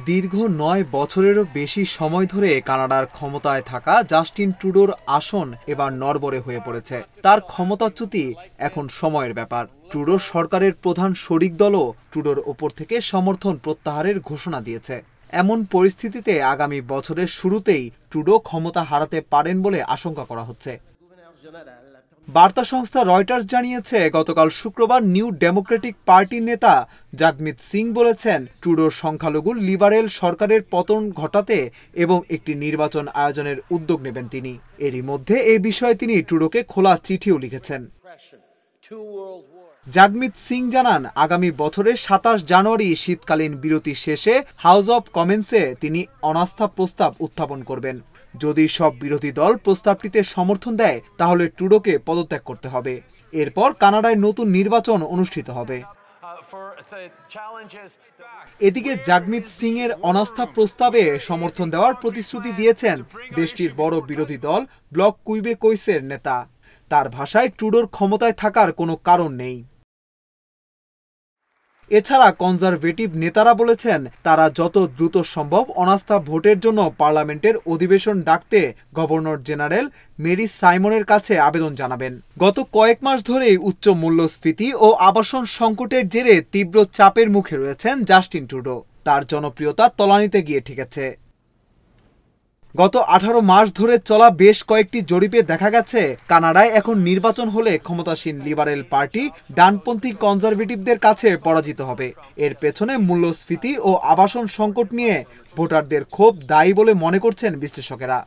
দীর্ঘ ৯ বছরেরও বেশি সময় ধরে কানাডার ক্ষমতায় থাকা জাস্টিন ট্রুডোর আসন এবার নড়বড়ে হয়ে পড়েছে। তার ক্ষমতাচ্যুতি এখন সময়ের ব্যাপার। ট্রুডোর সরকারের প্রধান শরিক দলও ট্রুডোর ওপর থেকে সমর্থন প্রত্যাহারের ঘোষণা দিয়েছে। এমন পরিস্থিতিতে আগামী বছরের শুরুতেই ট্রুডো ক্ষমতা হারাতে পারেন বলে আশঙ্কা করা হচ্ছে। বার্তা সংস্থা রয়টার্স জানিয়েছে, গতকাল শুক্রবার নিউ ডেমোক্রেটিক পার্টির নেতা জাগমিত সিং বলেছেন, ট্রুডোর সংখ্যালঘু লিবারেল সরকারের পতন ঘটাতে এবং একটি নির্বাচন আয়োজনের উদ্যোগ নেবেন তিনি। এরই মধ্যে এ বিষয়ে তিনি ট্রুডোকে খোলা চিঠিও লিখেছেন। জাগমিত সিং জানান, আগামী বছরের ২৭ জানুয়ারি শীতকালীন বিরতি শেষে হাউস অব কমন্সে তিনি অনাস্থা প্রস্তাব উত্থাপন করবেন। যদি সব বিরোধী দল প্রস্তাবটিতে সমর্থন দেয় তাহলে ট্রুডোকে পদত্যাগ করতে হবে। এরপর কানাডায় নতুন নির্বাচন অনুষ্ঠিত হবে। এদিকে জাগমিত সিং এর অনাস্থা প্রস্তাবে সমর্থন দেওয়ার প্রতিশ্রুতি দিয়েছেন দেশটির বড় বিরোধী দল ব্লক কুইবেকসের নেতা। তার ভাষায়, ট্রুডোর ক্ষমতায় থাকার কোনো কারণ নেই। এছাড়া কনজারভেটিভ নেতারা বলেছেন, তারা যত দ্রুত সম্ভব অনাস্থা ভোটের জন্য পার্লামেন্টের অধিবেশন ডাকতে গভর্নর জেনারেল মেরি সাইমনের কাছে আবেদন জানাবেন। গত কয়েক মাস ধরেই উচ্চ মূল্যস্ফীতি ও আবাসন সংকটের জেরে তীব্র চাপের মুখে রয়েছেন জাস্টিন ট্রুডো। তার জনপ্রিয়তা তলানিতে গিয়ে ঠেকেছে। গত 18 মাস ধরে চলা বেশ কয়েকটি জরিপে দেখা গেছে, কানাডায় এখন নির্বাচন হলে ক্ষমতাসীন লিবারেল পার্টি ডানপন্থী কনজারভেটিভদের কাছে পরাজিত হবে। এর পেছনে মূল্যস্ফীতি ও আবাসন সংকট নিয়ে ভোটারদের ক্ষোভ দায়ী বলে মনে করছেন বিশ্লেষকেরা।